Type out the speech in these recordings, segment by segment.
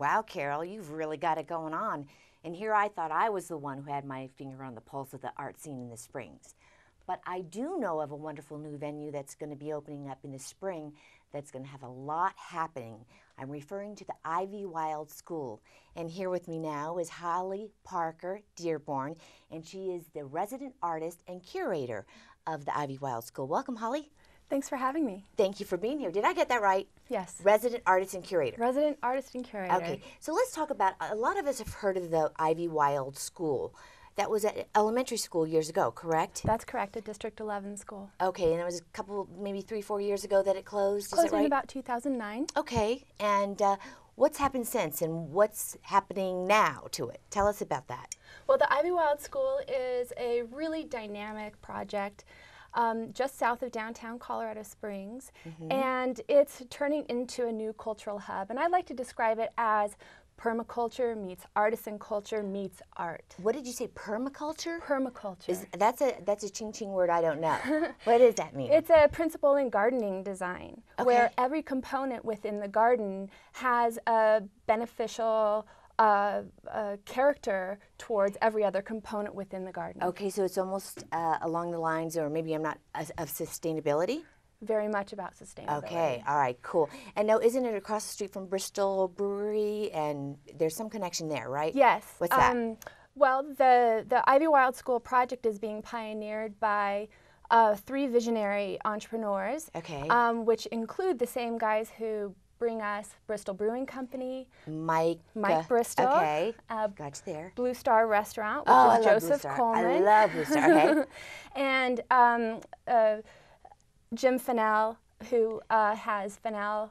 Wow, Carol, you've really got it going on. And here I thought I was the one who had my finger on the pulse of the art scene in the Springs. But I do know of a wonderful new venue that's going to be opening up in the spring that's going to have a lot happening. I'm referring to the Ivywild School. And here with me now is Holly Parker Dearborn, and she is the resident artist and curator of the Ivywild School. Welcome, Holly. Thanks for having me. Thank you for being here. Did I get that right? Yes. Resident artist and curator. Resident artist and curator. Okay, so let's talk about, a lot of us have heard of the Ivywild School. That was at elementary school years ago, correct? That's correct, a District 11 school. Okay, and it was a couple, maybe 3-4 years ago that it closed, Closed is that right? in about 2009. Okay, and what's happened since and what's happening now to it? Tell us about that. Well, the Ivywild School is a really dynamic project just south of downtown Colorado Springs, and it's turning into a new cultural hub. And I like to describe it as permaculture meets artisan culture meets art. What did you say, permaculture? Permaculture. That's a ching-ching word I don't know. What does that mean? It's a principle in gardening design, where every component within the garden has a beneficial character towards every other component within the garden. Okay, so it's almost along the lines, or maybe I'm not, of sustainability? Very much about sustainability. Okay, all right, cool. And now, isn't it across the street from Bristol Brewery? And there's some connection there, right? Yes. What's that? Well, the Ivywild School project is being pioneered by 3 visionary entrepreneurs, which include the same guys who bring us Bristol Brewing Company, Mike Bristol, got you there. Blue Star Restaurant, which is Joseph Coleman. I love Blue Star, okay. And Jim Fennell, who has Fennell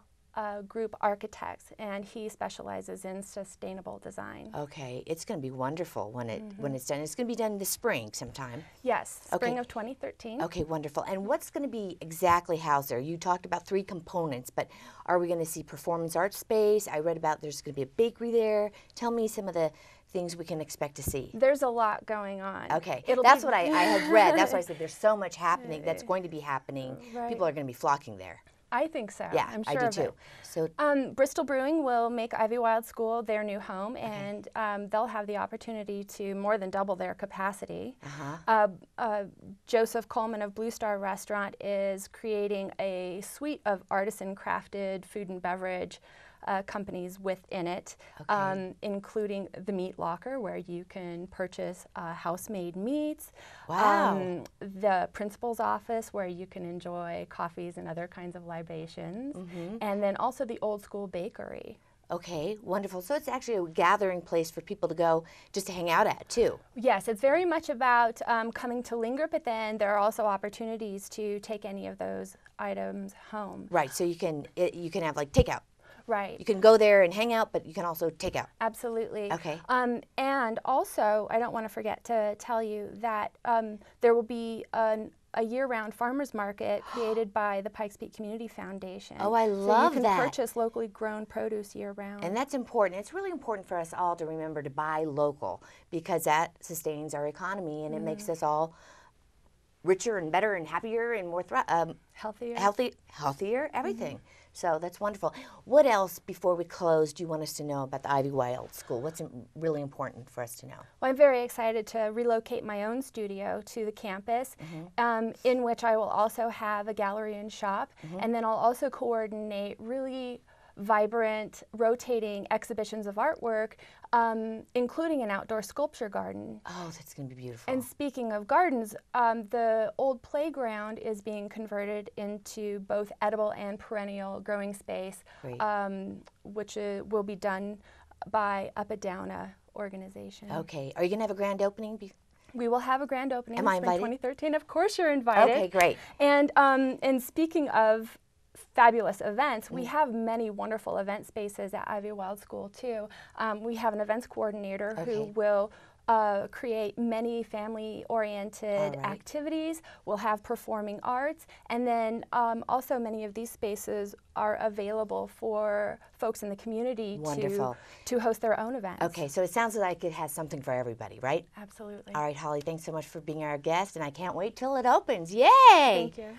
Group Architects, and he specializes in sustainable design. Okay, it's going to be wonderful when it's done. It's going to be done in the spring sometime. Yes, spring of 2013. Okay, wonderful. And what's going to be exactly housed there? You talked about 3 components, but are we going to see performance art space? I read about there's going to be a bakery there. Tell me some of the things we can expect to see. There's a lot going on. Okay, that's what I have read. That's why I said there's so much happening that's going to be happening. People are going to be flocking there. I think so. Yeah, I'm sure I do too. So, Bristol Brewing will make Ivywild School their new home, and they'll have the opportunity to more than double their capacity. Joseph Coleman of Blue Star Restaurant is creating a suite of artisan-crafted food and beverage companies within it, including the Meat Locker, where you can purchase house-made meats. Wow. The principal's office, where you can enjoy coffees and other kinds of libations. And then also the Old School Bakery. Okay, wonderful. So it's actually a gathering place for people to go just to hang out at, too. Yes, it's very much about coming to linger, but then there are also opportunities to take any of those items home. Right, so you can have like takeout. Right. You can go there and hang out, but you can also take out. Absolutely. Okay. And also, I don't want to forget to tell you that there will be a year-round farmers market created by the Pikes Peak Community Foundation. Oh, I love that. So you can purchase locally grown produce year-round. And that's important. It's really important for us all to remember to buy local, because that sustains our economy and it makes us all richer and better and happier and more healthier, everything. So that's wonderful. What else, before we close, do you want us to know about the Ivywild School? What's really important for us to know? Well, I'm very excited to relocate my own studio to the campus, in which I will also have a gallery and shop, and then I'll also coordinate really vibrant, rotating exhibitions of artwork, including an outdoor sculpture garden. Oh, that's going to be beautiful. And speaking of gardens, the old playground is being converted into both edible and perennial growing space, which will be done by Up a Downa organization. Okay. Are you going to have a grand opening? We will have a grand opening in spring 2013. Of course you're invited. Okay, great. And speaking of fabulous events, we have many wonderful event spaces at Ivywild School too. We have an events coordinator who will create many family-oriented activities. We'll have performing arts, and then also many of these spaces are available for folks in the community to host their own events. Okay, so it sounds like it has something for everybody, right? Absolutely. All right, Holly, thanks so much for being our guest, and I can't wait till it opens. Yay! Thank you.